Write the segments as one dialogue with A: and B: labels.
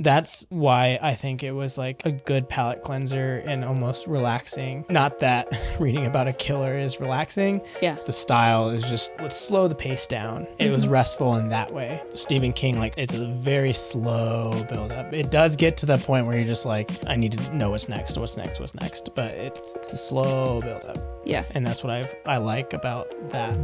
A: That's why I think it was like a good palate cleanser and almost relaxing. Not that reading about a killer is relaxing.
B: Yeah.
A: The style is just, let's slow the pace down. It was restful in that way. Stephen King, like, it's a very slow build up. It does get to the point where you're just like, I need to know what's next. But it's a slow build up.
B: Yeah.
A: And that's what I like about that.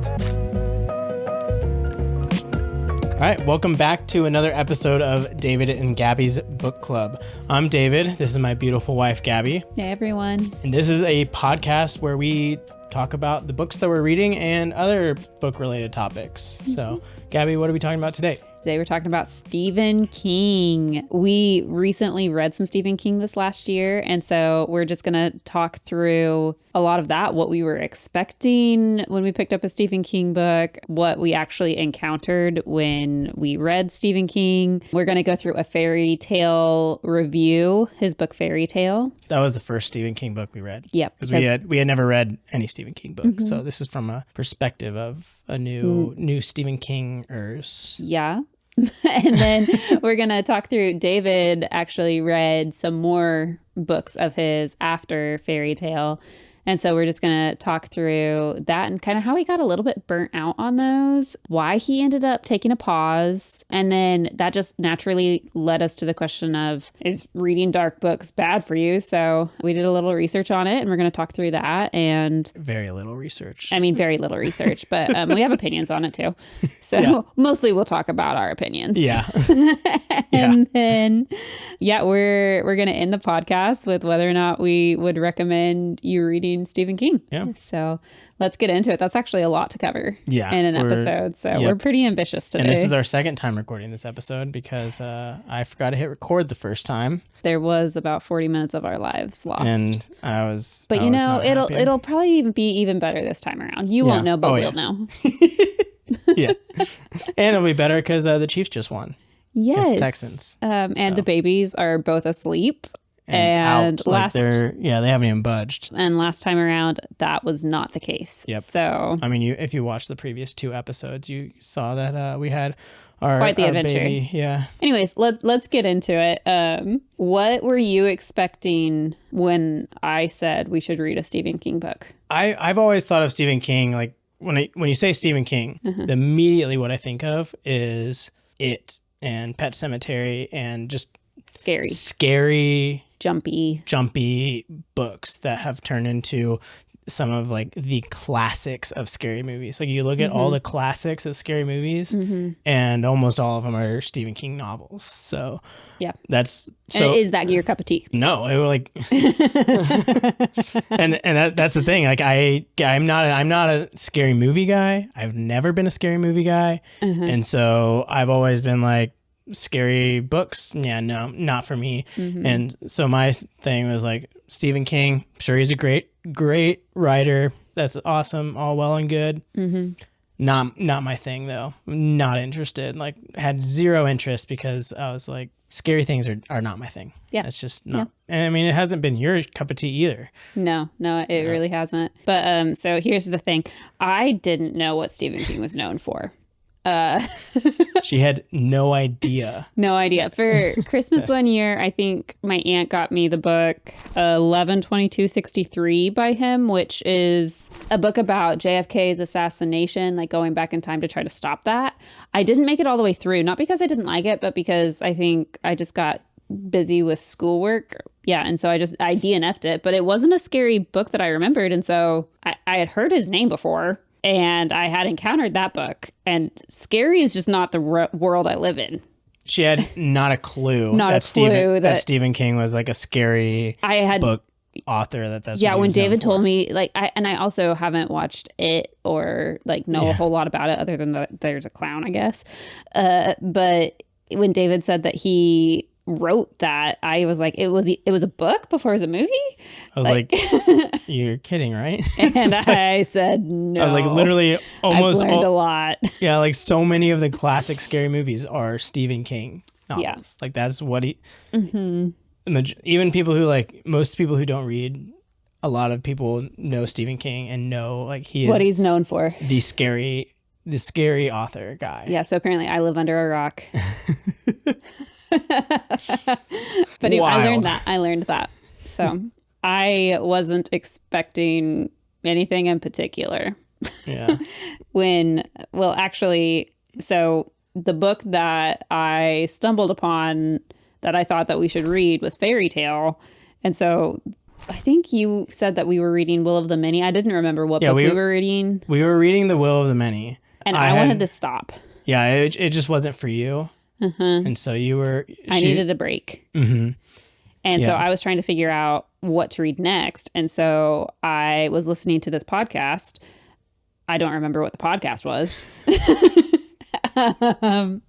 A: All right, welcome back to another episode of David and Gabby's Book Club. I'm David. This is my beautiful wife, Gabby.
B: Hey, everyone.
A: And this is a podcast where we talk about the books that we're reading and other book-related topics. So, Gabby, what are we talking about today?
B: Today we're talking about Stephen King. We recently read some Stephen King this last year, and so we're just going to talk through a lot of that, what we were expecting when we picked up a Stephen King book, what we actually encountered when we read Stephen King. We're going to go through a fairy tale review, his book Fairy Tale.
A: That was the first Stephen King book we read.
B: Yep.
A: Because we had never read any Stephen King books. So this is from a perspective of a new Stephen King-ers.
B: Yeah. And then we're going to talk through, David actually read some more books of his after Fairy Tale. And so we're just going to talk through that and kind of how he got a little bit burnt out on those, why he ended up taking a pause. And then that just naturally led us to the question of, is reading dark books bad for you? So we did a little research on it and we're going to talk through that. And
A: very little research.
B: I mean, very little research, but we have opinions on it too. So mostly we'll talk about our opinions.
A: Yeah.
B: And then, we're going to end the podcast with whether or not we would recommend you reading Stephen King.
A: Yeah.
B: So let's get into it. That's actually a lot to cover in an episode. So we're pretty ambitious today.
A: And this is our second time recording this episode because I forgot to hit record the first time.
B: There was about 40 minutes of our lives lost.
A: And I was
B: But it'll probably be even better this time around. You won't know, but we'll know.
A: Yeah. And it'll be better because the Chiefs just won.
B: Yes.
A: Against Texans.
B: And the babies are both asleep.
A: And out, they haven't even budged.
B: And last time around, that was not the case.
A: Yep.
B: So,
A: I mean, if you watched the previous two episodes, you saw that we had
B: quite the adventure.
A: Baby. Yeah.
B: Anyways, let's get into it. What were you expecting when I said we should read a Stephen King book?
A: I've always thought of Stephen King, like when you say Stephen King, immediately what I think of is It and Pet Sematary and just scary, jumpy books that have turned into some of like the classics of scary movies. Like you look at all the classics of scary movies and almost all of them are Stephen King novels. So
B: yeah,
A: that's
B: and is that your cup of tea?
A: No, it was like, and that's the thing. Like I'm not a scary movie guy. I've never been a scary movie guy, and so I've always been like, scary books, no, not for me. And so my thing was like, Stephen King, sure, he's a great writer, that's awesome, all well and good. Not my thing though. Not interested. Like, had zero interest because I was like, scary things are not my thing. Yeah, it's just not. And I mean, it hasn't been your cup of tea either.
B: No, it really hasn't. But so here's the thing, I didn't know what Stephen King was known for.
A: She had no idea.
B: For Christmas one year, I think my aunt got me the book 11/22/63 by him, which is a book about JFK's assassination, like going back in time to try to stop that. I didn't make it all the way through, not because I didn't like it, but because I think I just got busy with schoolwork. Yeah, and so I DNF'd it, but it wasn't a scary book that I remembered, and so I had heard his name before. And I had encountered that book. And scary is just not the world I live in.
A: She had not a clue that Stephen King was like a scary book author. That's
B: yeah, when David told me, like, I also haven't watched it or like know a whole lot about it other than that there's a clown, I guess. But when David said that he wrote that, I was like, it was a book before it was a movie?
A: I was like you're kidding, right?
B: And I said no.
A: I was like, literally almost
B: I've learned a lot.
A: Yeah, like so many of the classic scary movies are Stephen King novels. Yeah. Like that's what he even people who like, most people who don't read, a lot of people know Stephen King and know like he is
B: what he's known for,
A: the scary author guy.
B: Yeah, so apparently I live under a rock. But anyway,
A: Wild.
B: I learned that. So I wasn't expecting anything in particular.
A: Yeah.
B: Actually, so the book that I stumbled upon that I thought that we should read was Fairy Tale. And so I think you said that we were reading Will of the Many. I didn't remember what book we were reading.
A: We were reading The Will of the Many.
B: And I wanted to stop.
A: Yeah, it just wasn't for you. And so I
B: needed a break. And so I was trying to figure out what to read next. And so I was listening to this podcast. I don't remember what the podcast was. But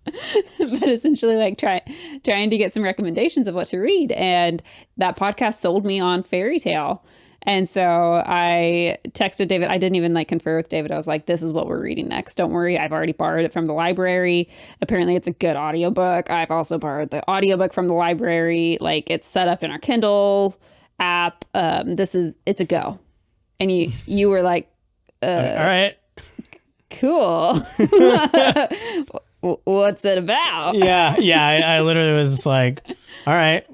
B: essentially like trying to get some recommendations of what to read. And that podcast sold me on Fairy Tale. And so I texted David. I didn't even like confer with David. I was like, this is what we're reading next. Don't worry. I've already borrowed it from the library. Apparently it's a good audiobook. I've also borrowed the audiobook from the library. Like it's set up in our Kindle app. It's a go. And you were like,
A: all right.
B: Cool. What's it about?
A: Yeah. I literally was just like, all right,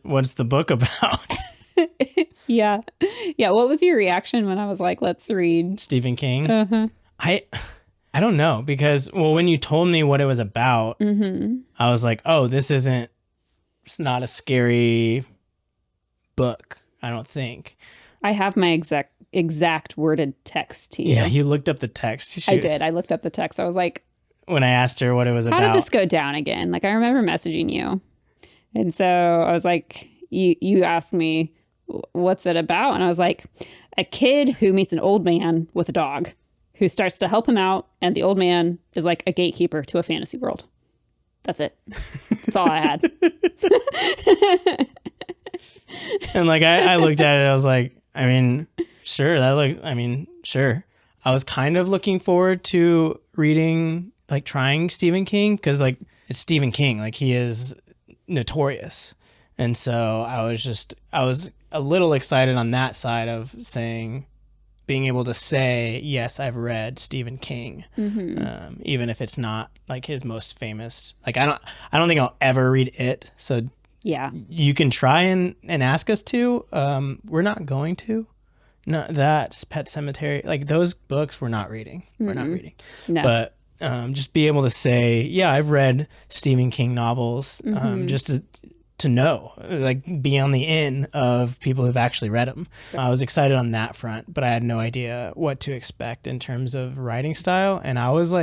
A: what's the book about?
B: Yeah. What was your reaction when I was like, let's read
A: Stephen King? I don't know, because when you told me what it was about, I was like, oh, it's not a scary book, I don't think.
B: I have my exact worded text to you.
A: Yeah, you looked up the text.
B: I did. I looked up the text. I was like,
A: when I asked her what it was about.
B: How did this go down again? Like, I remember messaging you. And so I was like, you asked me, what's it about? And I was like, a kid who meets an old man with a dog who starts to help him out. And the old man is like a gatekeeper to a fantasy world. That's it. That's all I had.
A: And like, I looked at it, I was like, I mean, sure. Sure. I was kind of looking forward to reading, like trying Stephen King, because like it's Stephen King, like he is notorious. And so I was a little excited on that side of being able to say, yes, I've read Stephen King, even if it's not like his most famous. Like I don't think I'll ever read it. So
B: yeah, you
A: can try and ask us to. We're not going to. No, that's Pet Sematary. Like those books, we're not reading. We're not reading.
B: No.
A: But just be able to say, yeah, I've read Stephen King novels, just to know, like be on the in of people who've actually read them. I was excited on that front, but I had no idea what to expect in terms of writing style. And I was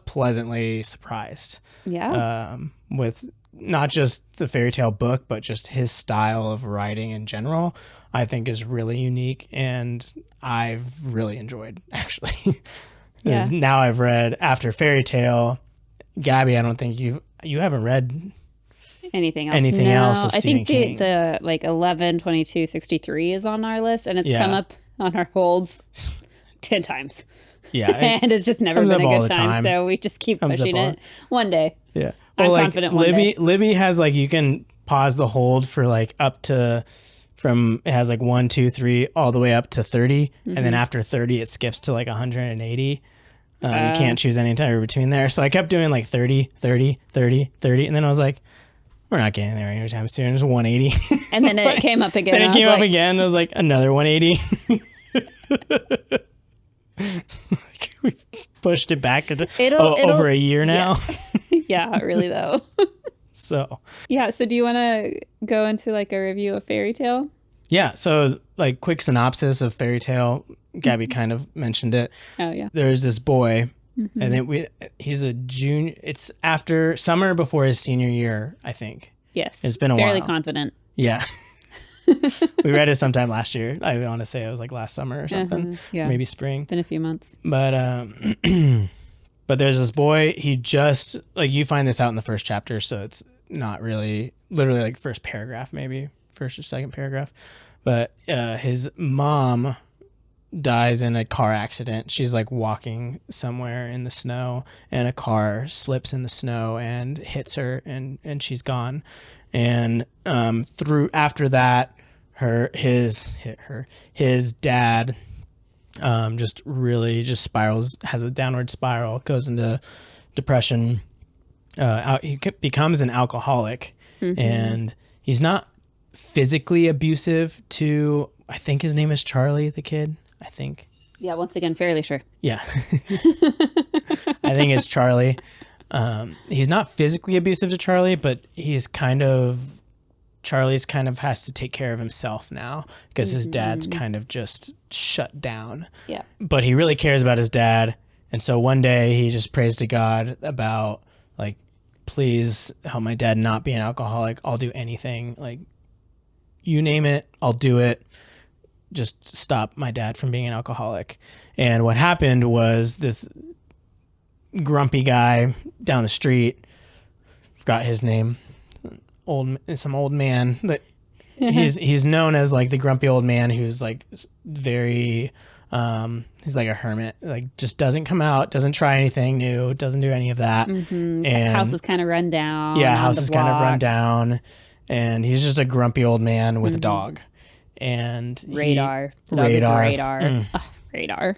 A: pleasantly surprised.
B: Yeah.
A: With not just the fairy tale book, but just his style of writing in general, I think is really unique, and I've really enjoyed actually.
B: Yeah.
A: Now I've read after Fairy Tale, Gabby, I don't think you haven't read
B: anything else of
A: Stephen King.
B: The like 11/22/63 is on our list, and it's come up on our holds 10 times.
A: Yeah.
B: And it's just never been a good time. So we just keep pushing it. One day.
A: Yeah.
B: Well, I'm confident one day.
A: Libby has like, you can pause the hold for like up to it has like 1, 2, 3, all the way up to 30. And then after 30, it skips to like 180. You can't choose any time between there. So I kept doing like 30, 30, 30, 30. And then I was like, we're not getting there anytime soon. It's 180.
B: And then it came up again.
A: And it came up again. I was like, another 180. We've pushed it back into over a year now.
B: Yeah, really though.
A: So
B: do you want to go into like a review of Fairy Tale?
A: Yeah, so like quick synopsis of Fairy Tale. Gabby kind of mentioned it.
B: Oh yeah.
A: There's this boy, and then he's a junior. It's after summer before his senior year, I think.
B: Yes.
A: It's been a while.
B: Fairly confident.
A: Yeah. We read it sometime last year. I want to say it was like last summer or something.
B: Yeah.
A: Maybe spring.
B: Been a few months.
A: But but there's this boy, he just, like, you find this out in the first chapter, so it's not really, literally like first paragraph, maybe first or second paragraph. But his mom dies in a car accident. She's like walking somewhere in the snow, and a car slips in the snow and hits her, and she's gone. And after that, his dad just spirals, has a downward spiral, goes into depression, becomes an alcoholic, and he's not physically abusive to, I think his name is Charlie, the kid, I think.
B: Yeah, once again, fairly sure.
A: Yeah. I think it's Charlie. He's not physically abusive to Charlie, but Charlie's kind of has to take care of himself now because his dad's kind of just shut down.
B: Yeah.
A: But he really cares about his dad. And so one day he just prays to God about, like, please help my dad not be an alcoholic. I'll do anything. Like, you name it, I'll do it. Just stop my dad from being an alcoholic. And what happened was this grumpy guy down the street, forgot his name, some old man that he's known as like the grumpy old man who's like very he's like a hermit, like just doesn't come out, doesn't try anything new, doesn't do any of that.
B: And house is kind of run down.
A: Yeah, house is kind of run down, and he's just a grumpy old man with a dog. And
B: Radar. Radar. Oh, Radar.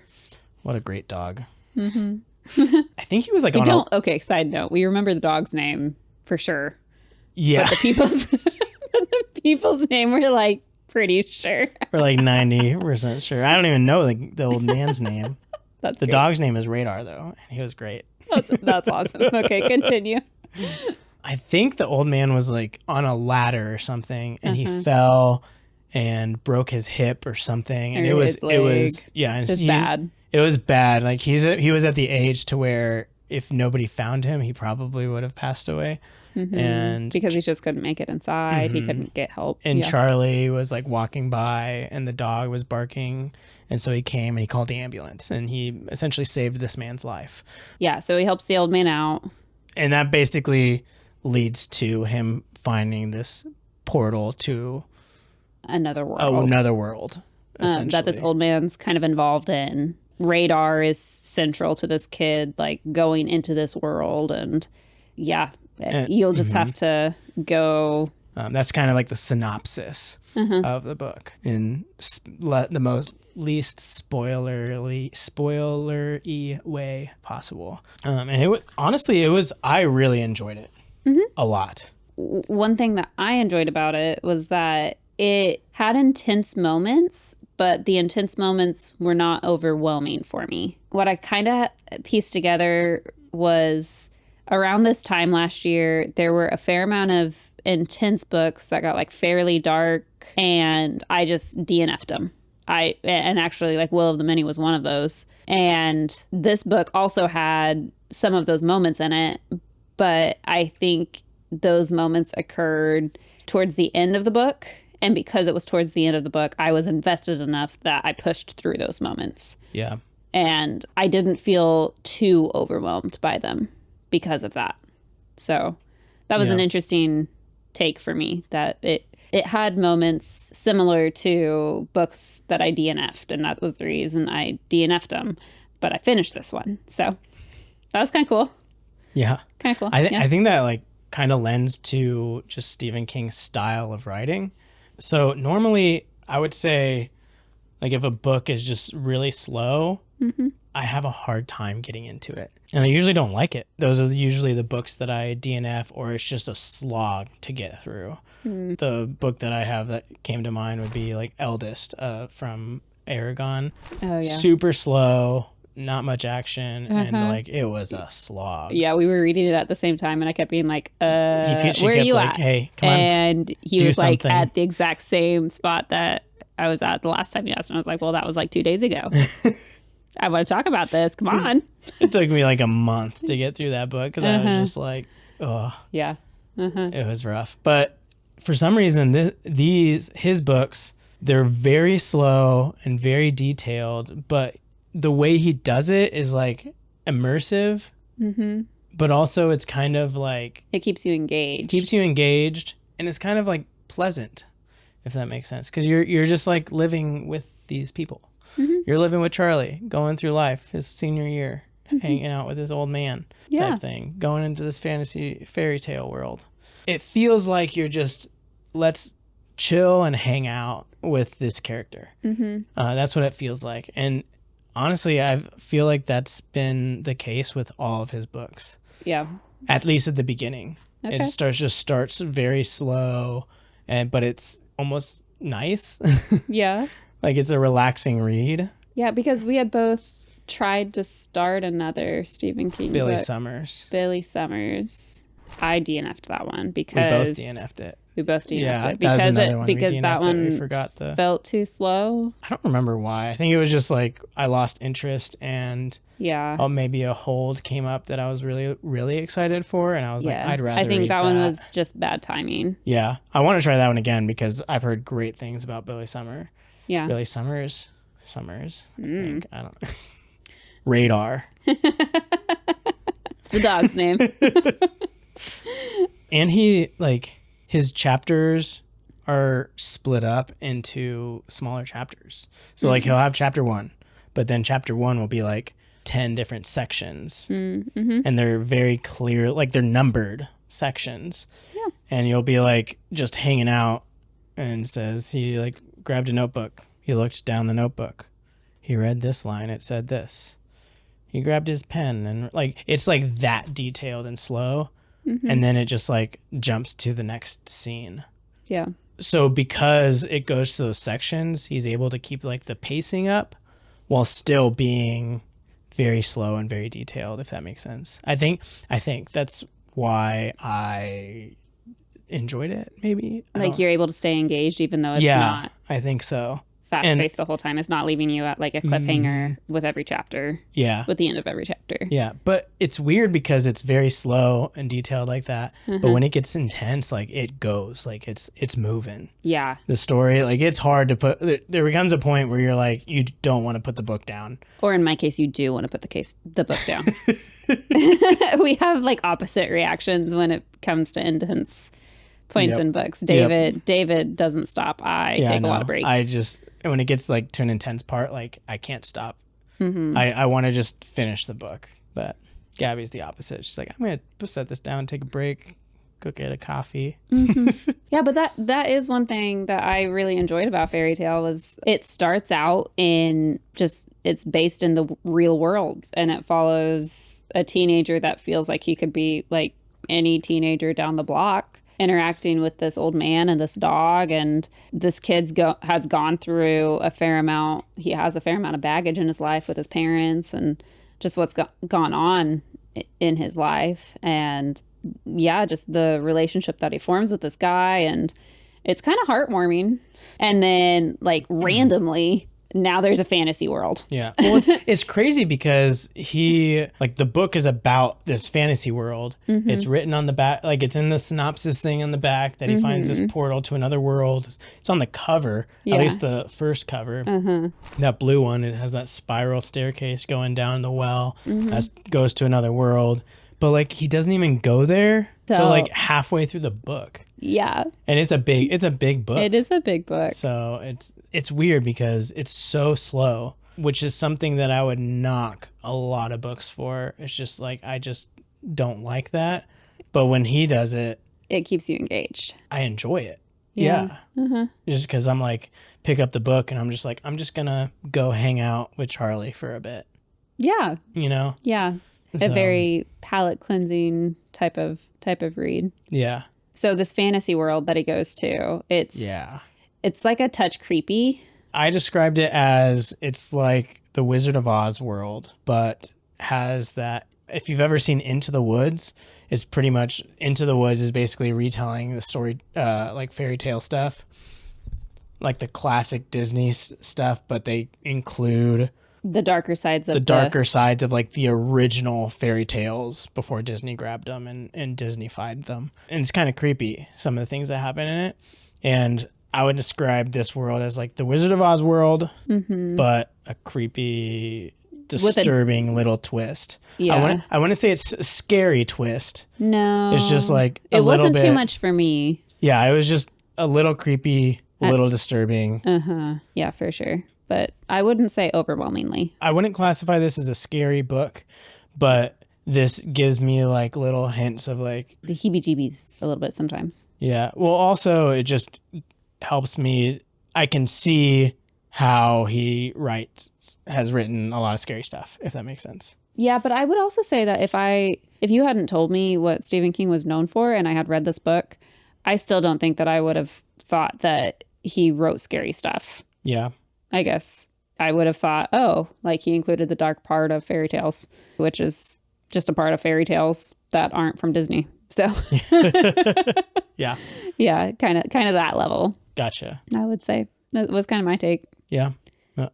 A: What a great dog. I think he was like
B: okay, side note, we remember the dog's name for sure.
A: Yeah.
B: But the people's name we're like pretty sure.
A: We're like 90% sure. I don't even know the old man's name.
B: That's
A: the dog's name is Radar though, and he was great.
B: That's awesome. Okay, continue.
A: I think the old man was like on a ladder or something, and he fell and broke his hip or something, and it was yeah, and
B: it's bad.
A: It was bad. Like he was at the age to where if nobody found him, he probably would have passed away. And
B: because he just couldn't make it inside, he couldn't get help.
A: And Charlie was like walking by, and the dog was barking, and so he came and he called the ambulance, and he essentially saved this man's life.
B: Yeah, so he helps the old man out,
A: and that basically leads to him finding this portal to
B: another world. That this old man's kind of involved in. Radar is central to this kid, like going into this world, and you'll just have to go.
A: That's kind of like the synopsis of the book in the least spoilery way possible. And I really enjoyed it a lot.
B: One thing that I enjoyed about it was that it had intense moments, but the intense moments were not overwhelming for me. What I kind of pieced together was around this time last year, there were a fair amount of intense books that got like fairly dark, and I just DNF'd them. And actually, like Will of the Many was one of those. And this book also had some of those moments in it, but I think those moments occurred towards the end of the book. And because it was towards the end of the book, I was invested enough that I pushed through those moments.
A: Yeah.
B: And I didn't feel too overwhelmed by them because of that. So that was an interesting take for me, that it had moments similar to books that I DNF'd, and that was the reason I DNF'd them. But I finished this one. So that was kind of cool.
A: Yeah.
B: Kind of cool.
A: I think that like kind of lends to just Stephen King's style of writing. So normally I would say, like, if a book is just really slow, I have a hard time getting into it. And I usually don't like it. Those are usually the books that I DNF, or it's just a slog to get through. The book that I have that came to mind would be like Eldest from Aragon.
B: Oh, yeah.
A: Super slow, not much action, and like it was a slog.
B: Yeah, we were reading it at the same time, and I kept being like, where are you at?
A: Hey, come on.
B: And he was like at the exact same spot that I was at the last time you asked, and I was like, well, that was like 2 days ago. I want to talk about this. Come on.
A: It took me like a month to get through that book because I was just like, oh.
B: Yeah.
A: It was rough. But for some reason, his books, they're very slow and very detailed, but the way he does it is like immersive, but also it's kind of like...
B: It keeps you engaged.
A: And it's kind of like pleasant, if that makes sense. Because you're just like living with these people. You're living with Charlie, going through life, his senior year, hanging out with his old man type thing, going into this fantasy fairy tale world. It feels like you're just, let's chill and hang out with this character. That's what it feels like. And honestly, I feel like that's been the case with all of his books.
B: Yeah.
A: At least at the beginning.
B: Okay.
A: It starts very slow, but it's almost nice.
B: Yeah.
A: Like it's a relaxing read.
B: Yeah, because we had both tried to start another Stephen King
A: Billy
B: book.
A: Summers.
B: Billy Summers. I DNF'd that one
A: We
B: because
A: both DNF'd it.
B: we both DNF'd
A: Yeah,
B: it
A: that was
B: because
A: another one we
B: because
A: DNF'd
B: that
A: that we
B: one
A: forgot the-
B: felt too slow.
A: I don't remember why. I think it was just like I lost interest and
B: Yeah.
A: maybe a hold came up that I was really, really excited for. And I was like, I'd rather
B: I think
A: read
B: that one was just bad timing.
A: Yeah. I want to try that one again because I've heard great things about Billy Summers.
B: Yeah.
A: Billy Summers, I think. I don't know. Radar.
B: It's the dog's name.
A: And his chapters are split up into smaller chapters. So like he'll have chapter 1, but then chapter 1 will be like 10 different sections.
B: Mm-hmm.
A: And they're very clear, like they're numbered sections.
B: Yeah.
A: And you'll be like just hanging out and says he like grabbed a notebook. He looked down the notebook. He read this line. It said this. He grabbed his pen and like it's like that detailed and slow.
B: Mm-hmm.
A: And then it just like jumps to the next scene.
B: Yeah.
A: So because it goes to those sections, he's able to keep like the pacing up while still being very slow and very detailed, if that makes sense. I think that's why I enjoyed it, maybe.
B: Like you're able to stay engaged even though it's not
A: I think so.
B: fast-paced the whole time. It's not leaving you at like a cliffhanger with every chapter.
A: Yeah.
B: With the end of every chapter.
A: Yeah. But it's weird because it's very slow and detailed like that. But when it gets intense, like it goes, like it's moving.
B: Yeah.
A: The story, like it's hard to put, there becomes a point where you're like, you don't want to put the book down.
B: Or in my case, you do want to put the book down. We have like opposite reactions when it comes to intense points in books. David doesn't stop. I take a lot of breaks.
A: When it gets like to an intense part, like I can't stop. I want to just finish the book. But Gabby's the opposite. She's like, I'm going to set this down, take a break, go get a coffee.
B: Yeah, but that is one thing that I really enjoyed about Fairy Tale was it starts out in just, it's based in the real world and it follows a teenager that feels like he could be like any teenager down the block, interacting with this old man and this dog, and this kid has gone through a fair amount. He has a fair amount of baggage in his life with his parents and just what's gone on in his life, and yeah, just the relationship that he forms with this guy, and it's kind of heartwarming. And then like randomly now there's a fantasy world.
A: Yeah. Well, it's crazy because the book is about this fantasy world. It's written on the back, like it's in the synopsis thing on the back that he finds this portal to another world. It's on the cover, at least the first cover. That blue one, it has that spiral staircase going down the well that goes to another world. But like he doesn't even go there till like halfway through the book.
B: Yeah.
A: And it's a big book.
B: It is a big book.
A: So it's weird because it's so slow, which is something that I would knock a lot of books for. It's just like I just don't like that. But when he does it,
B: it keeps you engaged.
A: I enjoy it. Yeah. Just because I'm like, pick up the book and I'm just like, I'm just gonna go hang out with Charlie for a bit.
B: Yeah.
A: You know?
B: Yeah. A very palate cleansing type of read.
A: Yeah.
B: So this fantasy world that he goes to, it's like a touch creepy.
A: I described it as it's like the Wizard of Oz world, but has that. If you've ever seen Into the Woods, it's pretty much Into the Woods is basically retelling the story, like fairy tale stuff, like the classic Disney stuff, but they include
B: the darker sides of
A: like the original fairy tales before Disney grabbed them and Disney-fied them. And it's kind of creepy, some of the things that happen in it. And I would describe this world as like the Wizard of Oz world, but a creepy, disturbing little twist.
B: Yeah.
A: I want to say it's a scary twist.
B: No.
A: It's just like
B: it wasn't too much for me.
A: Yeah, it was just a little creepy, a little disturbing.
B: Yeah, for sure. But I wouldn't say overwhelmingly.
A: I wouldn't classify this as a scary book, but this gives me like little hints of like
B: the heebie-jeebies a little bit sometimes.
A: Yeah. Well, also it just helps me. I can see how he has written a lot of scary stuff, if that makes sense.
B: Yeah, but I would also say that if you hadn't told me what Stephen King was known for and I had read this book, I still don't think that I would have thought that he wrote scary stuff.
A: Yeah.
B: I guess I would have thought, oh, like he included the dark part of fairy tales, which is just a part of fairy tales that aren't from Disney. So
A: Yeah.
B: yeah, kind of that level.
A: Gotcha.
B: I would say that was kind of my take.
A: Yeah.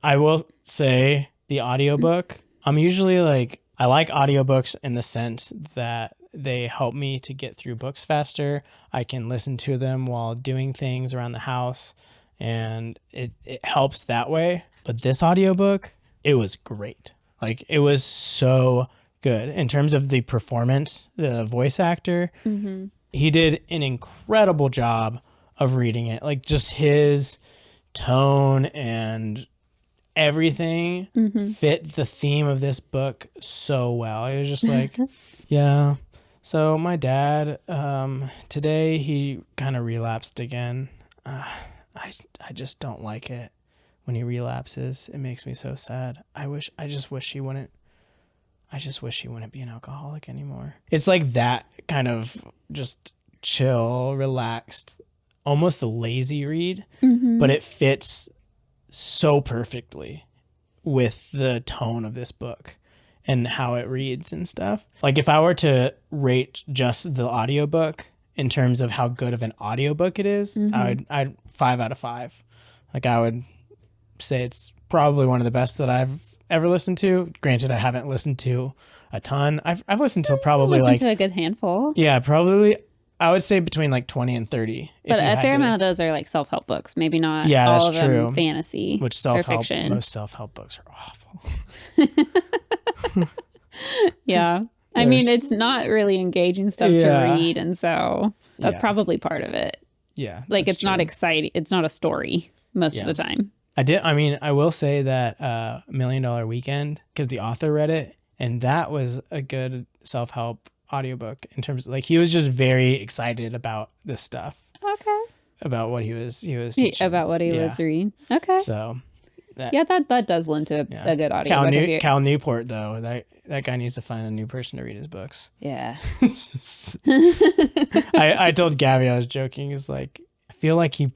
A: I will say the audiobook, I'm usually like, I like audiobooks in the sense that they help me to get through books faster. I can listen to them while doing things around the house, and it helps that way. But this audiobook, it was great. Like, it was so good in terms of the performance, the voice actor.
B: Mm-hmm.
A: He did an incredible job of reading it. Like, just his tone and everything fit the theme of this book so well. It was just like, yeah. So my dad, today he kind of relapsed again. I just don't like it when he relapses. It makes me so sad. I just wish he wouldn't be an alcoholic anymore. It's like that kind of just chill, relaxed, almost a lazy read, but it fits so perfectly with the tone of this book and how it reads and stuff. Like, if I were to rate just the audiobook in terms of how good of an audiobook it is, I'd 5 out of 5. Like, I would say it's probably one of the best that I've ever listened to. Granted, I haven't listened to a ton. I've listened to probably
B: listened to a good handful.
A: Yeah, probably. I would say between like 20 and 30.
B: But a fair amount of those are like self-help books. Maybe not
A: Yeah,
B: all
A: that's
B: of
A: true.
B: them fantasy
A: Which
B: or fiction.
A: most self-help books are awful.
B: Yeah. I mean, it's not really engaging stuff to read. And so that's
A: Yeah.
B: probably part of it.
A: Yeah.
B: Like, it's not exciting. It's not a story most of the time.
A: I will say that $1 Million Weekend, because the author read it, and that was a good self-help audiobook in terms of, like, he was just very excited about this stuff.
B: Okay.
A: About what he was teaching.
B: About what he was reading. Okay.
A: So
B: that does lend to a good audiobook.
A: Cal Newport, though, that guy needs to find a new person to read his books.
B: Yeah.
A: I told Gabby, I was joking, is like, I feel like he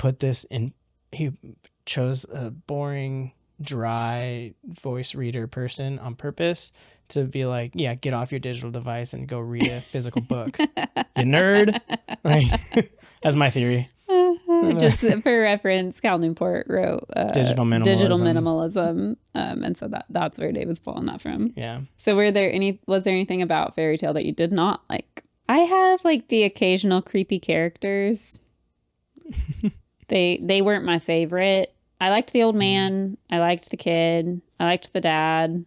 A: chose a boring, dry voice reader person on purpose to be like, yeah, get off your digital device and go read a physical book. You nerd. Like, that's my theory.
B: Just for reference, Cal Newport wrote
A: Digital Minimalism.
B: And so that's where David's pulling that from.
A: Yeah.
B: So was there anything about Fairy Tale that you did not like? I have like the occasional creepy characters. They weren't my favorite. I liked the old man. I liked the kid. I liked the dad.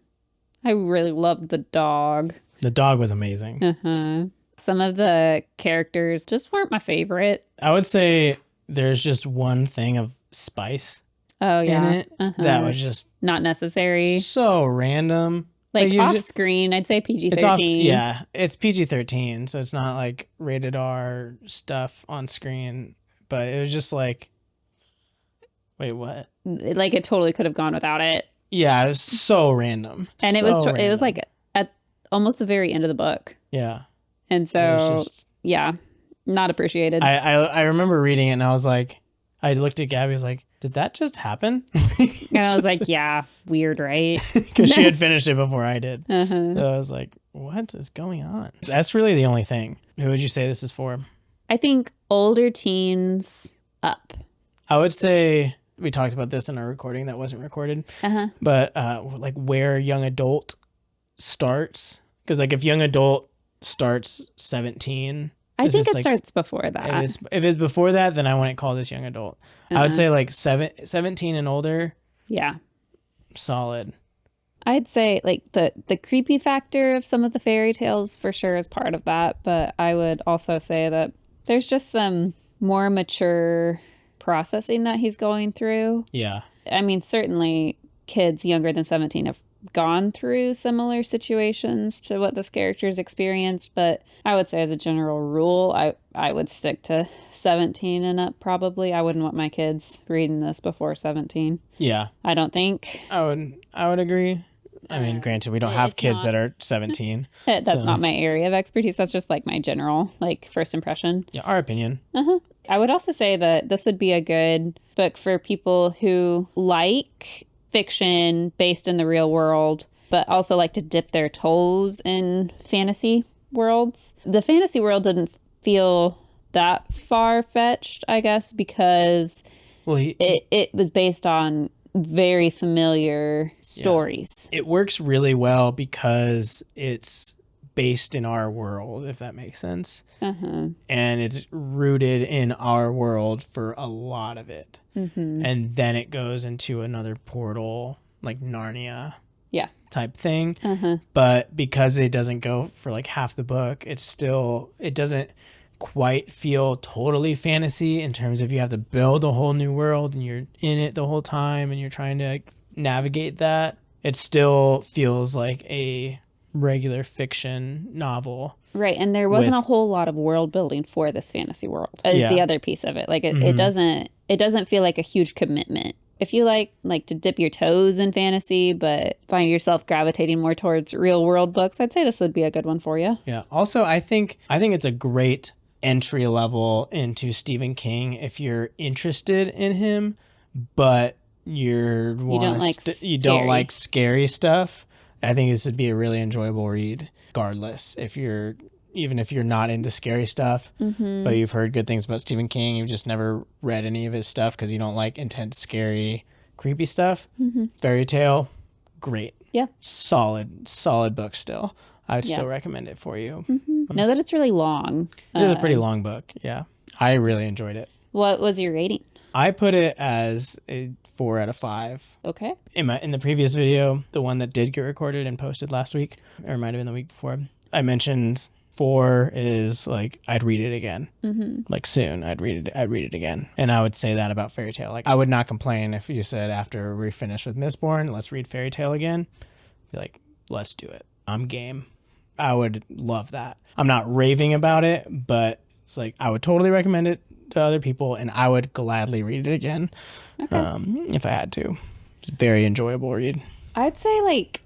B: I really loved the dog.
A: The dog was amazing.
B: Some of the characters just weren't my favorite.
A: I would say there's just one thing of spice in it that was just
B: not necessary.
A: So random.
B: Like off screen, I'd say PG-13.
A: It's PG-13, so it's not like rated R stuff on screen. But it was just like, wait, what?
B: Like, it totally could have gone without it.
A: Yeah, it was so random.
B: And it was like at almost the very end of the book.
A: Yeah.
B: And so, not appreciated.
A: I remember reading it and I was like, I looked at Gabby, I was like, did that just happen?
B: And I was like, yeah, weird, right?
A: Because she had finished it before I did. So I was like, what is going on? That's really the only thing. Who would you say this is for?
B: I think older teens up.
A: I would say, we talked about this in our recording that wasn't recorded, but like where young adult starts. Because like if young adult starts 17,
B: I think it starts before that.
A: If it's before that, then I wouldn't call this young adult. I would say like 17 and older.
B: Yeah.
A: Solid.
B: I'd say like the creepy factor of some of the fairy tales for sure is part of that. But I would also say that there's just some more mature processing that he's going through.
A: Yeah.
B: I mean, certainly kids younger than 17 have gone through similar situations to what this character's experienced, but I would say as a general rule, I would stick to 17 and up probably. I wouldn't want my kids reading this before 17.
A: Yeah.
B: I don't think.
A: I would agree. I mean, granted, we don't have
B: it's
A: kids
B: not-
A: that are 17.
B: That's not my area of expertise. That's just like my general, like, first impression.
A: Yeah, our opinion.
B: I would also say that this would be a good book for people who like fiction based in the real world, but also like to dip their toes in fantasy worlds. The fantasy world didn't feel that far-fetched, I guess, because it was based on very familiar stories.
A: It works really well because it's based in our world, if that makes sense. And it's rooted in our world for a lot of it. And then it goes into another portal, like Narnia type thing. But because it doesn't go for like half the book, it doesn't quite feel totally fantasy in terms of you have to build a whole new world and you're in it the whole time and you're trying to navigate that. It still feels like a regular fiction novel.
B: Right. And there wasn't a whole lot of world building for this fantasy world is the other piece of it. Like it doesn't feel like a huge commitment. If you like to dip your toes in fantasy, but find yourself gravitating more towards real world books, I'd say this would be a good one for you.
A: Yeah. Also, I think it's a great entry level into Stephen King if you're interested in him, but you don't like scary stuff. I think this would be a really enjoyable read, regardless. Even if you're not into scary stuff, but you've heard good things about Stephen King, you've just never read any of his stuff because you don't like intense, scary, creepy stuff. Fairy tale, great.
B: Yeah.
A: Solid book still. I would still recommend it for you.
B: Know that it's really long.
A: It is a pretty long book. Yeah. I really enjoyed it.
B: What was your rating?
A: I put it as a 4 out of 5.
B: Okay.
A: In the previous video, the one that did get recorded and posted last week, or it might have been the week before, I mentioned 4 is like I'd read it again. Like soon I'd read it again. And I would say that about Fairy Tale. Like I would not complain if you said after we finished with Mistborn, let's read Fairy Tale again. Be like, let's do it. I'm game. I would love that. I'm not raving about it, but it's like I would totally recommend it to other people and I would gladly read it again. If I had to. It's a very enjoyable read.
B: I'd say like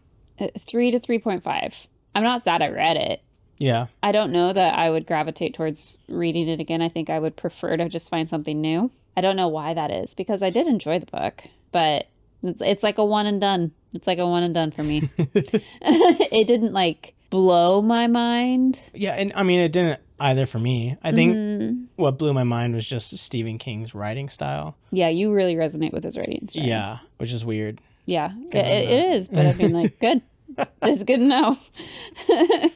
B: 3 to 3.5. I'm not sad I read it.
A: Yeah.
B: I don't know that I would gravitate towards reading it again. I think I would prefer to just find something new. I don't know why that is because I did enjoy the book, but it's like a one and done. It's like a one and done for me. It didn't like blow my mind.
A: Yeah, and I mean it didn't either for me. I think what blew my mind was just Stephen King's writing style.
B: Yeah, you really resonate with his writing style.
A: Yeah, which is weird.
B: Yeah, it is, but I mean like good. It's good to know.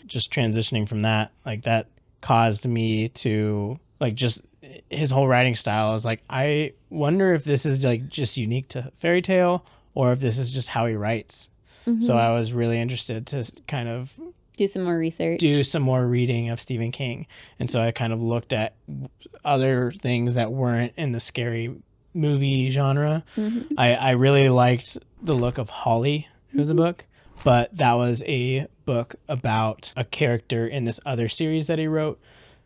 A: Just transitioning from that, like that caused me to like just his whole writing style. I was like, I wonder if this is like just unique to Fairy Tale or if this is just how he writes. So I was really interested to kind of
B: do some more research,
A: do some more reading of Stephen King. And so I kind of looked at other things that weren't in the scary movie genre. I really liked the look of Holly. It was a book. But that was a book about a character in this other series that he wrote.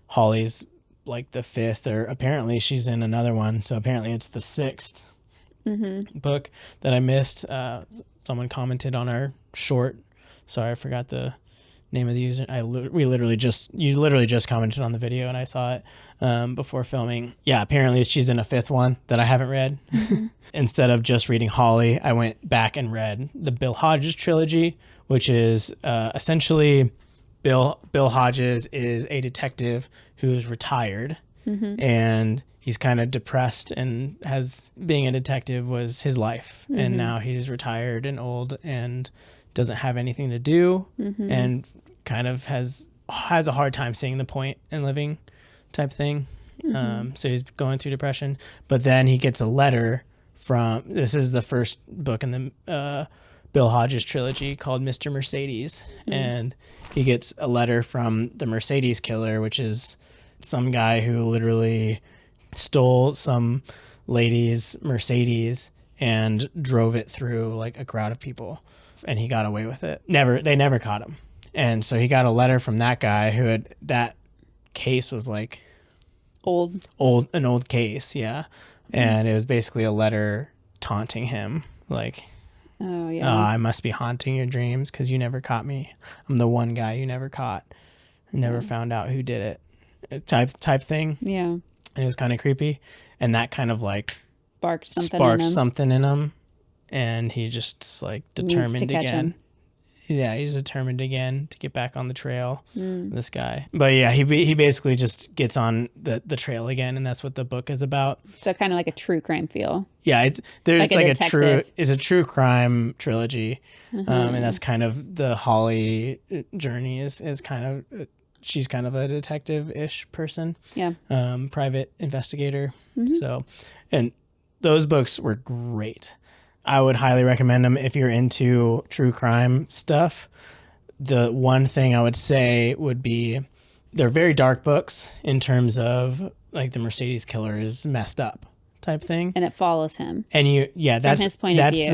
A: Holly's like the 5th, or apparently she's in another one. So apparently it's the 6th book that I missed. Someone commented on our short. Sorry, I forgot the name of the user. You literally just commented on the video and I saw it before filming. Yeah, apparently she's in a 5th one that I haven't read. Instead of just reading Holly, I went back and read the Bill Hodges trilogy, which is essentially Bill Hodges is a detective who's retired and he's kind of depressed and being a detective was his life. And now he's retired and old and doesn't have anything to do and kind of has a hard time seeing the point in living type thing. So he's going through depression, but then he gets a letter this is the first book in the Bill Hodges trilogy called Mr. Mercedes. And he gets a letter from the Mercedes killer, which is some guy who literally stole some lady's Mercedes and drove it through like a crowd of people. And he got away with it. They never caught him. And so he got a letter from that guy that case was like an old case. Yeah. And it was basically a letter taunting him. Like,
B: Oh, yeah.
A: I must be haunting your dreams because you never caught me. I'm the one guy you never caught. Never found out who did it. Type thing.
B: Yeah.
A: And it was kind of creepy. And that kind of like
B: Sparked
A: sparked something in him. And he just like determined
B: Needs to catch
A: again.
B: him.
A: Yeah, he's determined again to get back on the trail. This guy. But yeah, he basically just gets on the trail again, and that's what the book is about.
B: So kind of like a true crime feel.
A: Yeah, there's like
B: a
A: true crime trilogy. And that's kind of the Holly journey is kind of she's kind of a detective-ish person.
B: Yeah.
A: Private investigator. So, and those books were great. I would highly recommend them if you're into true crime stuff. The one thing I would say would be they're very dark books in terms of like the Mercedes killer is messed up type thing.
B: And it follows him.
A: And that's
B: his point of view.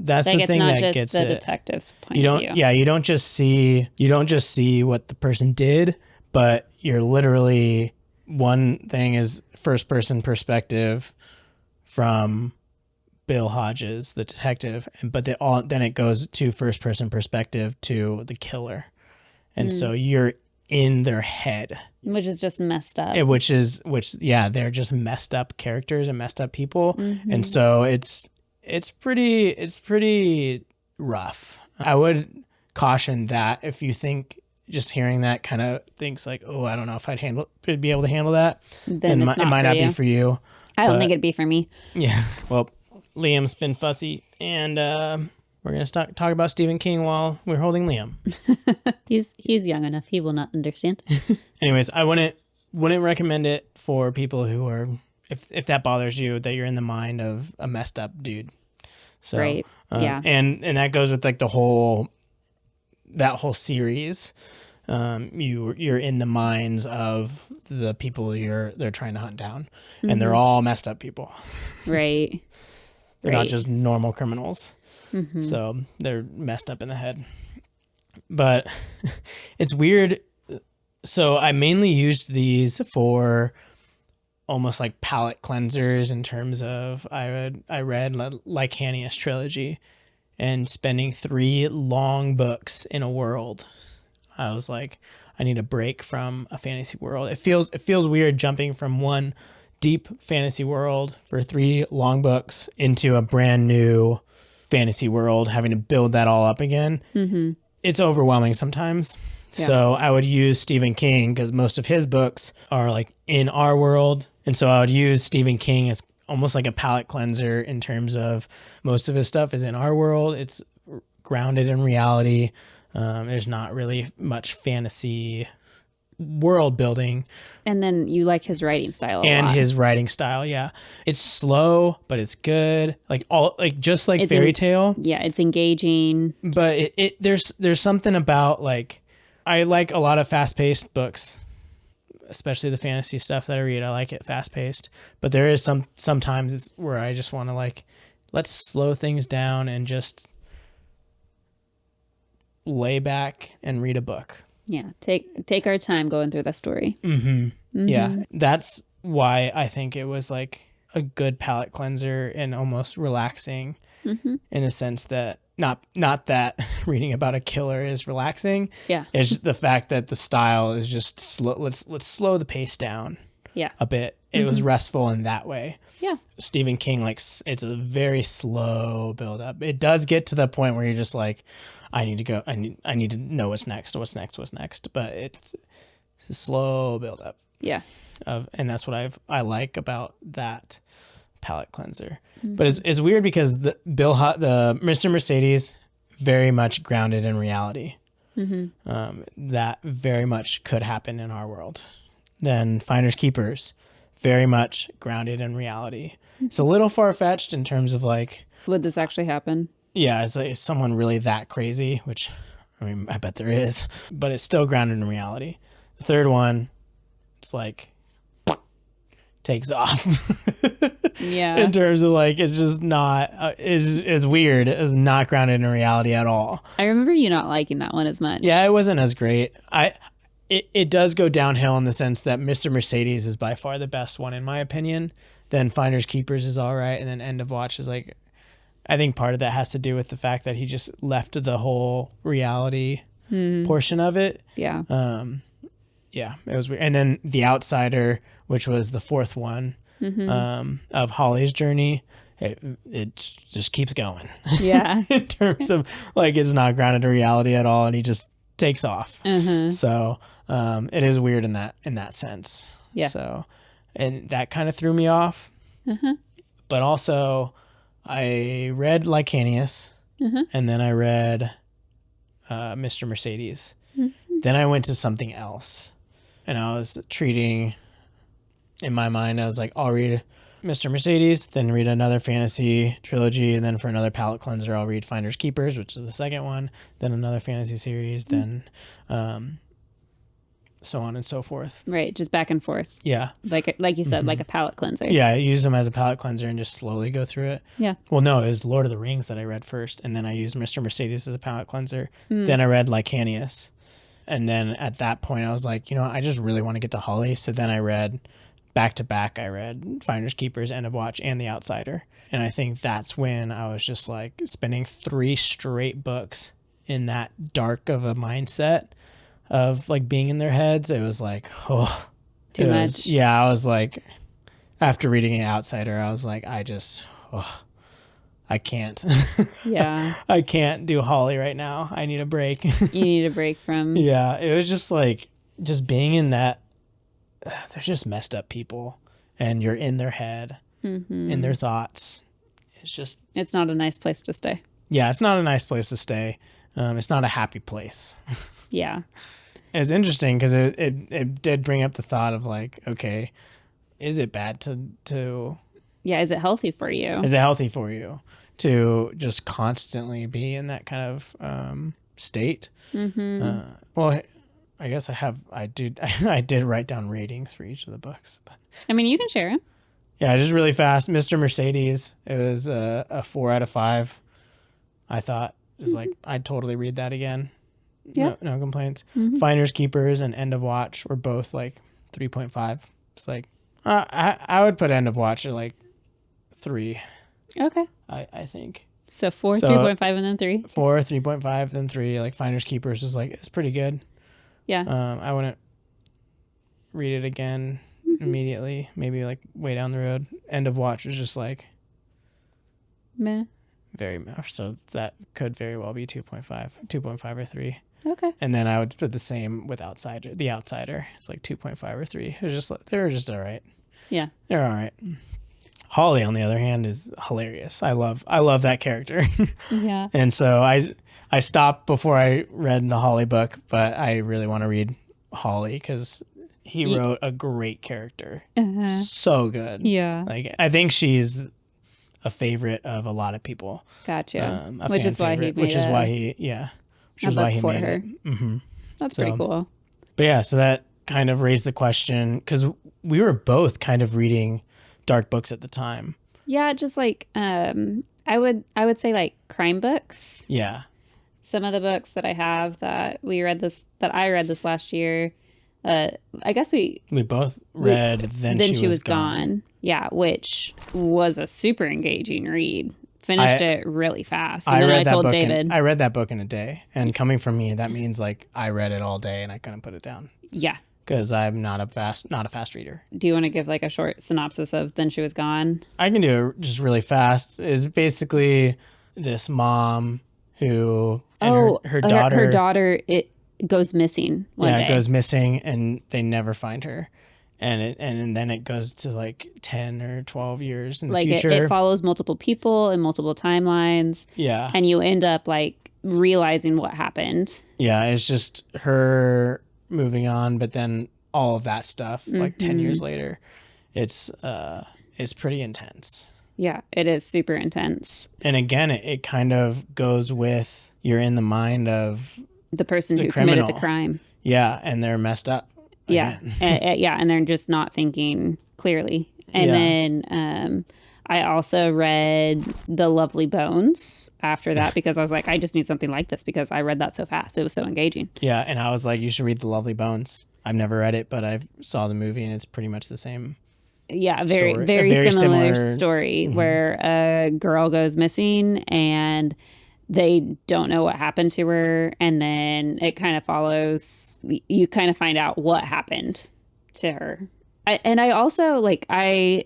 A: That's
B: like
A: the thing that
B: it's
A: gets
B: not just the
A: it.
B: detective's point of view.
A: Yeah, you don't just see what the person did, but you're literally, one thing is first person perspective from Bill Hodges, the detective, but then it goes to first person perspective to the killer. And so you're in their head.
B: Which is just messed up.
A: They're just messed up characters and messed up people. And so it's pretty rough. I would caution that if you think just hearing that kind of thinks like, oh, I don't know if I'd be able to handle that.
B: Then
A: it might not be for you.
B: I don't think it'd be for me.
A: Yeah. Well, Liam's been fussy, and we're going to talk about Stephen King while we're holding Liam.
B: He's young enough. He will not understand.
A: Anyways, I wouldn't recommend it for people who are, if that bothers you, that you're in the mind of a messed up dude. So,
B: right. Yeah.
A: And that goes with like that whole series. You're in the minds of the people they're trying to hunt down, and they're all messed up people.
B: Right.
A: They're not just normal criminals. So they're messed up in the head. But it's weird. So I mainly used these for almost like palate cleansers in terms of I read Lycanius Trilogy, and spending 3 long books in a world. I was like, I need a break from a fantasy world. It feels weird jumping from one deep fantasy world for 3 long books into a brand new fantasy world, having to build that all up again. It's overwhelming sometimes. Yeah. So I would use Stephen King because most of his books are like in our world. And so I would use Stephen King as almost like a palate cleanser in terms of most of his stuff is in our world. It's grounded in reality. There's not really much fantasy world building.
B: And then you like his writing style a lot.
A: His writing style, yeah. It's slow, but it's good. Just like fairy tale.
B: Yeah, it's engaging.
A: But there's something about like, I like a lot of fast-paced books, especially the fantasy stuff that I read. I like it fast-paced. But there is sometimes where I just want to like, let's slow things down and just lay back and read a book.
B: Yeah, take our time going through the story.
A: Yeah, that's why I think it was like a good palate cleanser and almost relaxing in a sense that not that reading about a killer is relaxing.
B: Yeah,
A: it's just the fact that the style is just slow. Let's slow the pace down.
B: Yeah,
A: a bit. It was restful in that way.
B: Yeah,
A: Stephen King, like, it's a very slow build up. It does get to the point where you're just like, I need to go. I need to know what's next. But it's a slow build up.
B: Yeah.
A: And that's what I like about that palate cleanser. But it's weird because the Mr. Mercedes, very much grounded in reality. That very much could happen in our world. Then Finders Keepers, very much grounded in reality. It's a little far fetched in terms of like,
B: would this actually happen?
A: Yeah, is someone really that crazy? Which, I mean, I bet there is, but it's still grounded in reality. The third one, it's like, takes off.
B: Yeah.
A: In terms of like, it's just not, is weird. It's not grounded in reality at all.
B: I remember you not liking that one as much.
A: Yeah, it wasn't as great. It does go downhill in the sense that Mr. Mercedes is by far the best one in my opinion. Then Finders Keepers is all right, and then End of Watch is like, I think part of that has to do with the fact that he just left the whole reality portion of it.
B: Yeah.
A: Yeah, it was weird. And then The Outsider, which was the fourth one of Holly's journey, it just keeps going.
B: Yeah.
A: In terms of like, it's not grounded in reality at all, and he just takes off. So it is weird in that sense.
B: Yeah.
A: So, and that kind of threw me off. But also, I read Lycanius, and then I read Mr. Mercedes. Then I went to something else, and I was treating, in my mind, I was like, I'll read Mr. Mercedes, then read another fantasy trilogy, and then for another palate cleanser, I'll read Finders Keepers, which is the second one, then another fantasy series, then so on and so forth.
B: Right, just back and forth.
A: Yeah.
B: Like you said, like a palate cleanser.
A: Yeah, I use them as a palate cleanser and just slowly go through it.
B: Yeah.
A: Well, no, it was Lord of the Rings that I read first, and then I used Mr. Mercedes as a palate cleanser. Then I read Lycanius. And then at that point, I was like, I just really want to get to Holly. So then I read, back to back, I read Finders Keepers, End of Watch, and The Outsider. And I think that's when I was just like spending 3 straight books in that dark of a mindset of like being in their heads. It was like,
B: too much.
A: Yeah, I was like, after reading The Outsider, I was like, I can't.
B: Yeah.
A: I can't do Holly right now. I need a break.
B: You need a break from.
A: Yeah, it was just like, just being in that, there's just messed up people, and you're in their head, in their thoughts.
B: It's not a nice place to stay.
A: Yeah, it's not a nice place to stay. It's not a happy place.
B: Yeah.
A: It's interesting because it did bring up the thought of like, okay, is it bad to
B: Yeah, is it healthy for you?
A: Is it healthy for you to just constantly be in that kind of state? Well, I guess I did write down ratings for each of the books. But
B: I mean, you can share them.
A: yeah, just really fast. Mr. Mercedes, it was a 4 out of 5. I thought it was like, I'd totally read that again.
B: Yeah.
A: No complaints. Finders Keepers and End of Watch were both like 3.5. It's like, I would put End of Watch at like 3.
B: Okay.
A: I think.
B: So 4, 3.5, and then 3.
A: 4, 3.5, then 3. Like Finders Keepers was like, it's pretty good.
B: Yeah.
A: I wouldn't read it again immediately. Maybe like way down the road. End of Watch was just like
B: Meh.
A: very much. So that could very well be 2.5 or 3.
B: Okay.
A: And then I would put the same with The Outsider. It's like 2.5 or 3. It was just they were just all right.
B: Yeah.
A: They're all right. Holly, on the other hand, is hilarious. I love that character.
B: Yeah.
A: And so I stopped before I read the Holly book, but I really want to read Holly because he wrote a great character. So good.
B: Yeah.
A: Like, I think she's a favorite of a lot of people.
B: Gotcha.
A: Which is why he made
B: her.
A: it.
B: That's pretty cool.
A: But yeah, so that kind of raised the question because we were both kind of reading dark books at the time.
B: Yeah, just like I would say like crime books.
A: Yeah.
B: Some of the books that I have that I read this last year. I guess we
A: both read Then She Was Gone.
B: Yeah, which was a super engaging read. Finished it really fast. And then I told David.
A: I read that book in a day. And coming from me, that means like I read it all day and I couldn't put it down.
B: Yeah.
A: Because I'm not a fast reader.
B: Do you want to give like a short synopsis of Then She Was Gone?
A: I can do it just really fast. Is basically this mom who her daughter
B: it goes missing one day.
A: It goes missing and they never find her. And then it goes to like 10 or 12 years in the future.
B: It follows multiple people and multiple timelines.
A: Yeah.
B: And you end up like realizing what happened.
A: Yeah, it's just her moving on, but then all of that stuff like 10 years later, it's pretty intense.
B: Yeah, it is super intense.
A: And again, it kind of goes with you're in the mind of
B: the person who
A: criminal.
B: committed the crime.
A: Yeah, and they're messed up.
B: Yeah. And they're just not thinking clearly. And then I also read The Lovely Bones after that because I was like, I just need something like this because I read that so fast. It was so engaging.
A: Yeah, and I was like, you should read The Lovely Bones. I've never read it, but I saw the movie and it's pretty much the same.
B: Yeah,
A: story.
B: very
A: A very
B: similar story
A: Mhm.
B: where a girl goes missing and they don't know what happened to her, and then it kind of follows. You kind of find out what happened to her. I also like I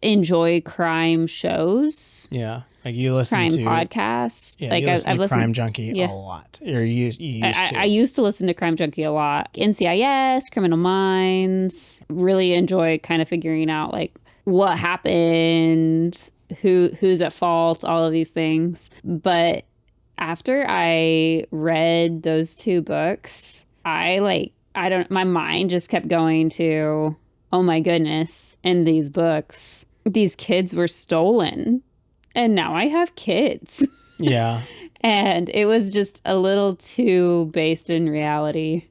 B: enjoy crime shows,
A: Yeah. Like you listen
B: crime
A: to,
B: podcasts.
A: yeah,
B: Like
A: you listen
B: I've
A: to
B: listened.
A: Crime Junkie a
B: Yeah,
A: lot. Or you used to.
B: I used to listen to Crime Junkie a lot. NCIS, Criminal Minds. Really enjoy kind of figuring out like what happened, who's at fault, all of these things. But after I read those two books, I don't my mind just kept going to, oh my goodness, in these books, these kids were stolen. And now I have kids.
A: Yeah.
B: And it was just a little too based in reality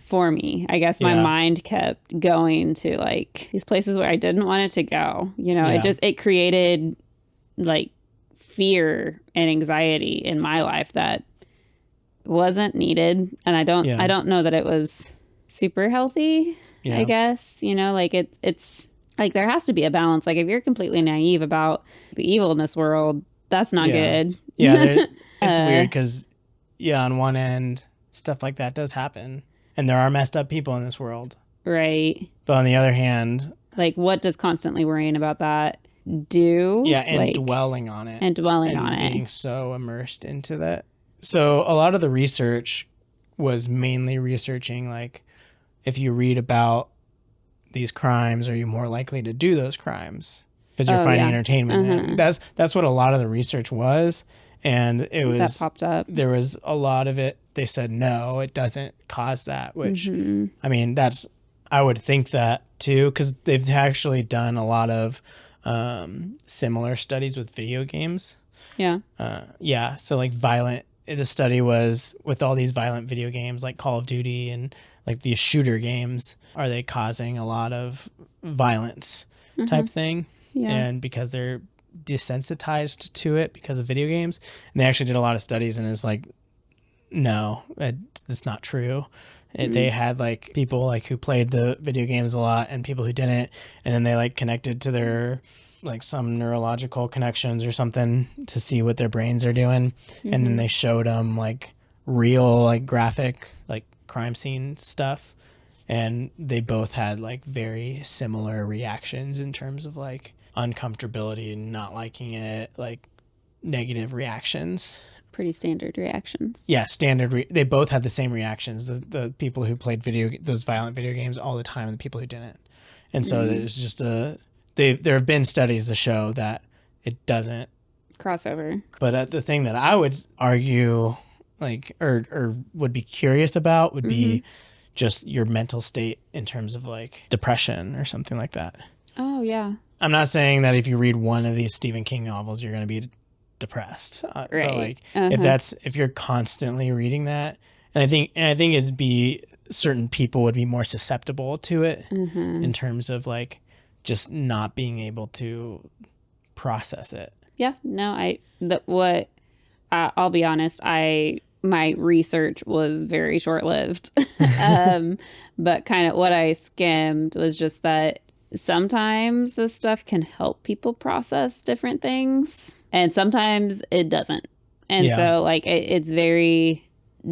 B: for me. I guess my
A: Yeah.
B: mind kept going to like these places where I didn't want it to go.
A: Yeah.
B: It created like fear and anxiety in my life that wasn't needed. And I don't know that it was super healthy,
A: Yeah.
B: I guess. Like it's like there has to be a balance. Like if you're completely naive about the evil in this world, that's not good.
A: Yeah. It's weird because, yeah, on one end, stuff like that does happen. And there are messed up people in this world.
B: Right.
A: But on the other hand,
B: like what does constantly worrying about that do?
A: yeah, and
B: like,
A: dwelling on it.
B: And dwelling on
A: being
B: it.
A: so immersed into that. So a lot of the research was mainly researching, like, if you read about these crimes, are you more likely to do those crimes? Because you're finding entertainment in it. That's what a lot of the research was. And it was
B: that popped up.
A: There was a lot of it. They said, no, it doesn't cause that, which, I mean, I would think that too, because they've actually done a lot of similar studies with video games.
B: Yeah.
A: Yeah. So like the study was with all these violent video games like Call of Duty and like these shooter games, are they causing a lot of violence type thing?
B: Yeah.
A: And because they're desensitized to it because of video games. And they actually did a lot of studies, and it's like, no, it's not true. They had like people like who played the video games a lot and people who didn't, and then they like connected to their like some neurological connections or something to see what their brains are doing. And then they showed them like real like graphic like crime scene stuff, and they both had like very similar reactions in terms of like uncomfortability, not liking it, like negative reactions.
B: Pretty standard reactions.
A: Yeah, standard. They both had the same reactions. The people who played those violent video games all the time, and the people who didn't. And so it's just there have been studies to show that it doesn't
B: crossover.
A: But the thing that I would argue, like, or would be curious about, would be just your mental state in terms of like depression or something like that.
B: Oh yeah.
A: I'm not saying that if you read one of these Stephen King novels, you're going to be depressed. Right. But like, if you're constantly reading that, and I think it'd be certain people would be more susceptible to it in terms of like just not being able to process it.
B: Yeah. No, I'll be honest. My research was very short-lived. But kind of what I skimmed was just that sometimes this stuff can help people process different things, and sometimes it doesn't. And so like it's very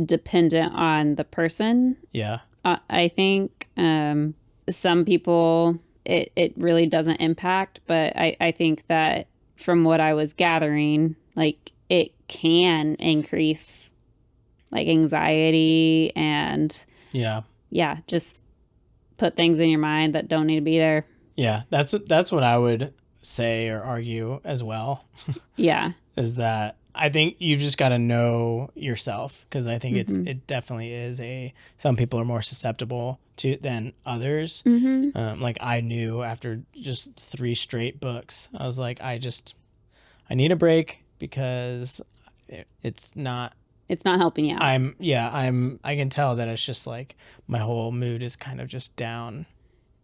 B: dependent on the person.
A: Yeah.
B: I think some people it really doesn't impact, but I think that from what I was gathering, like it can increase like anxiety and just put things in your mind that don't need to be there.
A: Yeah, that's what I would say or argue as well.
B: Yeah.
A: Is that I think you've just got to know yourself, because I think it definitely is some people are more susceptible to than others. Like I knew after just 3 straight books, I was like, I need a break because it's not
B: helping you out.
A: I can tell that it's just like my whole mood is kind of just down.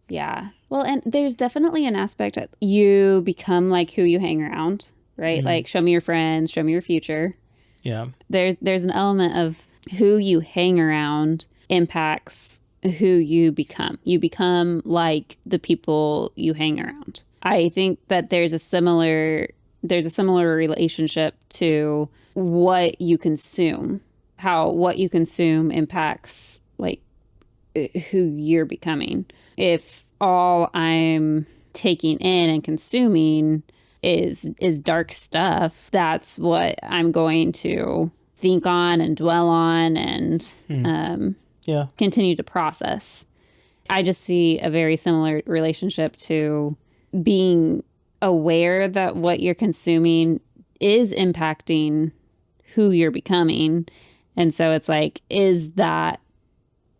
B: Yeah. Well, and there's definitely an aspect that you become like who you hang around, right? Like show me your friends, show me your future.
A: Yeah.
B: There's an element of who you hang around impacts who you become. You become like the people you hang around. I think that there's a similar relationship to what you consume, how what you consume impacts like who you're becoming. If all I'm taking in and consuming is dark stuff, that's what I'm going to think on and dwell on and continue to process. I just see a very similar relationship to being aware that what you're consuming is impacting who you're becoming. And so it's like, is that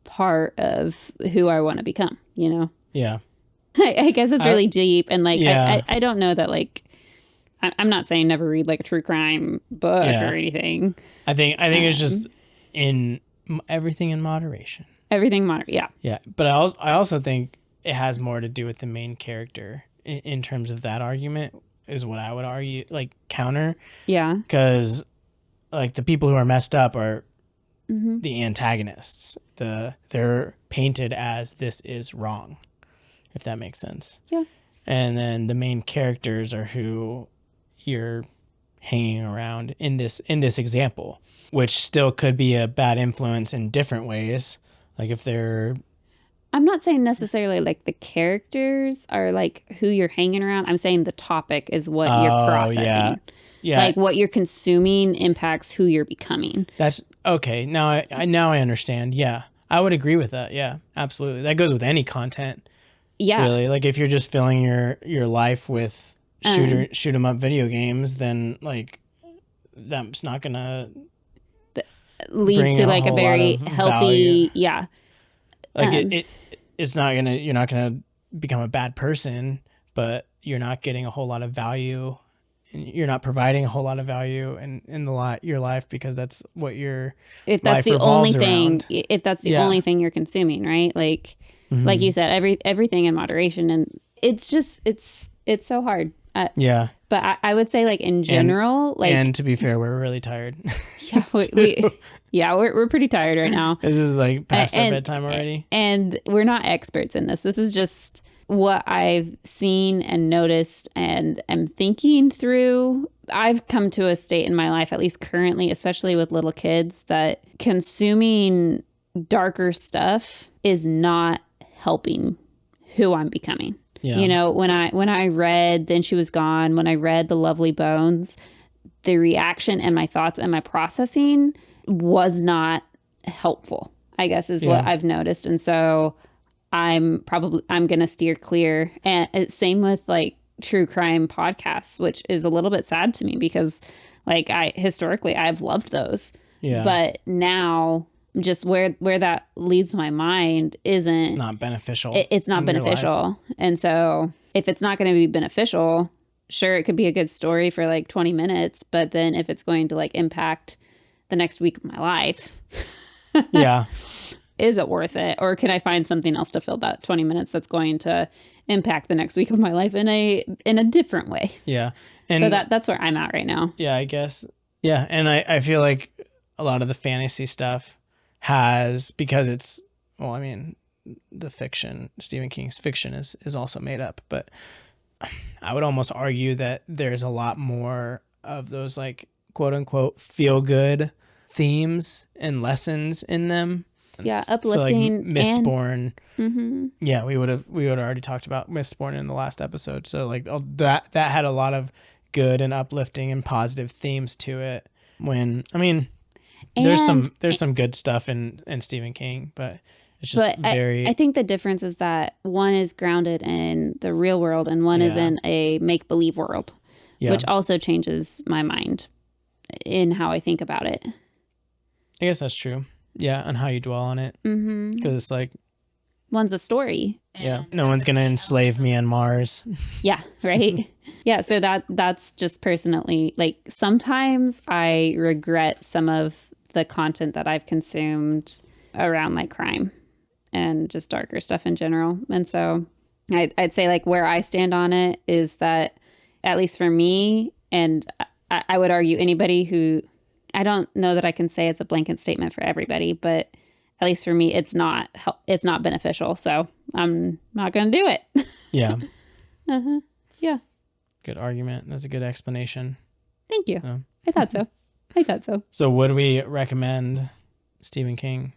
B: part of who I want to become, you know?
A: Yeah.
B: I guess it's really deep. And like,
A: yeah.
B: I don't know that like, I'm not saying never read like a true crime book or anything.
A: I think it's just in everything in moderation.
B: Everything moderate. Yeah.
A: Yeah. But I also think it has more to do with the main character in terms of that argument is what I would argue, like counter.
B: Yeah.
A: Because like the people who are messed up are the antagonists. They're painted as this is wrong, if that makes sense.
B: Yeah.
A: And then the main characters are who you're hanging around in this example, which still could be a bad influence in different ways. Like if they're...
B: I'm not saying necessarily like the characters are like who you're hanging around. I'm saying the topic is what you're processing.
A: Yeah.
B: Like what you're consuming impacts who you're becoming.
A: That's okay. Now I understand. Yeah. I would agree with that. Yeah, absolutely. That goes with any content.
B: Yeah.
A: Really. Like if you're just filling your life with shoot 'em up video games, then like that's not gonna
B: lead to like a very healthy
A: value.
B: Yeah.
A: Like it's not gonna, you're not gonna become a bad person, but you're not getting a whole lot of value, and you're not providing a whole lot of value in your life, because that's what your
B: if that's
A: life
B: the only
A: around.
B: thing if that's the only thing you're consuming, right? Like like you said, everything in moderation, and it's just it's so hard. But I would say like in general,
A: and to be fair, we're really tired.
B: Yeah, we're pretty tired right now.
A: This is like past our bedtime already.
B: And we're not experts in this. This is just what I've seen and noticed and am thinking through. I've come to a state in my life, at least currently, especially with little kids, that consuming darker stuff is not helping who I'm becoming. Yeah. You know, when I read Then She Was Gone, when I read The Lovely Bones, the reaction and my thoughts and my processing was not helpful, I guess, is what I've noticed. And so I'm going to steer clear. And same with like true crime podcasts, which is a little bit sad to me because like historically I've loved those. Yeah. But now just where that leads my mind it's
A: not beneficial.
B: It's not beneficial. And so if it's not going to be beneficial, sure, it could be a good story for like 20 minutes, but then if it's going to like impact the next week of my life, is it worth it? Or can I find something else to fill that 20 minutes that's going to impact the next week of my life in a different way? Yeah. And so that's where I'm at right now.
A: Yeah, I guess. Yeah. And I feel like a lot of the fantasy stuff has, because it's, well, I mean, the fiction, Stephen King's fiction is also made up, but I would almost argue that there's a lot more of those like quote unquote feel good themes and lessons in them.
B: Yeah, uplifting.
A: So like Mistborn. Yeah, we would have already talked about Mistborn in the last episode. So like that had a lot of good and uplifting and positive themes to it. When I mean, there's some good stuff in Stephen King, but it's just
B: I think the difference is that one is grounded in the real world and one is in a make-believe world, which also changes my mind in how I think about it.
A: I guess that's true. Yeah, and how you dwell on it. Because it's like...
B: one's a story.
A: Yeah, no one's going to enslave me on Mars.
B: Yeah, right? Yeah, so that's just personally, like sometimes I regret some of the content that I've consumed around like crime and just darker stuff in general. And so I'd say like where I stand on it is that, at least for me, and I would argue anybody who, I don't know that I can say it's a blanket statement for everybody, but at least for me, it's not beneficial. So I'm not going to do it.
A: Yeah.
B: Yeah.
A: Good argument. That's a good explanation.
B: Thank you. I thought so.
A: So would we recommend Stephen King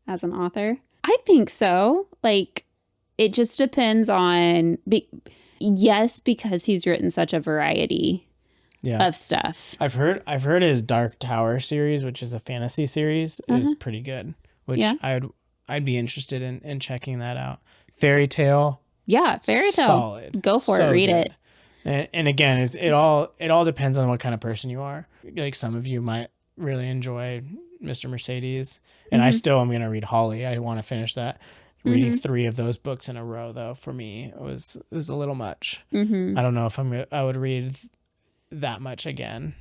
B: as an author? I think so. Like, it just depends on, yes, because he's written such a variety of stuff.
A: I've heard his Dark Tower series, which is a fantasy series, is pretty good, which I'd be interested in checking that out. Fairy Tale.
B: Yeah, Fairy Tale. Solid. Go for it. Read it.
A: And again, it all depends on what kind of person you are. Like, some of you might really enjoy Mr. Mercedes, and I still am going to read Holly. I want to finish that. Reading 3 of those books in a row, though, for me, it was a little much. I don't know if I would read that much again.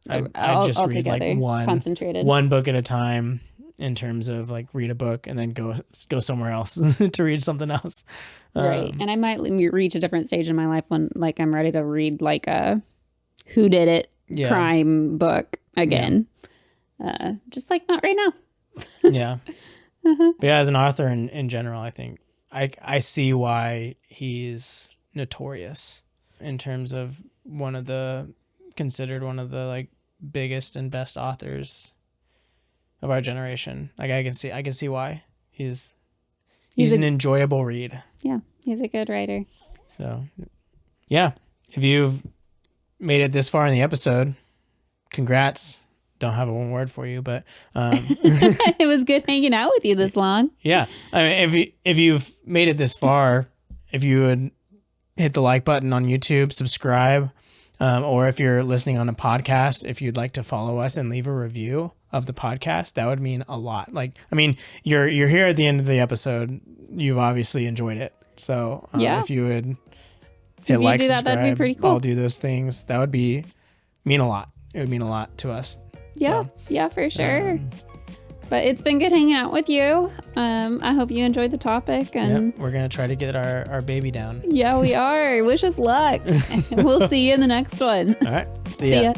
A: I'd just read like one book at a time, in terms of like read a book and then go somewhere else to read something else.
B: Right. And I might reach a different stage in my life when like I'm ready to read like a whodunit crime book again. Just like not right now.
A: Yeah. But yeah, as an author in general, I think I see why he's notorious in terms of considered one of the like biggest and best authors of our generation. Like, I can see why he's an enjoyable read.
B: Yeah, he's a good writer.
A: So, yeah, if you've made it this far in the episode, congrats. Don't have one word for you, but
B: it was good hanging out with you this long.
A: Yeah, I mean, if you've made it this far, if you would hit the like button on YouTube, subscribe, or if you're listening on a podcast, if you'd like to follow us and leave a review of the podcast, that would mean a lot. Like, I mean, you're here at the end of the episode, you've obviously enjoyed it. So if you would hit like, subscribe, that'd be pretty cool. I'll do those things. That would mean a lot. It would mean a lot to us.
B: Yeah, for sure. But it's been good hanging out with you. I hope you enjoyed the topic. And
A: we're going to try to get our baby down.
B: Yeah, we are. Wish us luck. We'll see you in the next one.
A: All right. See ya.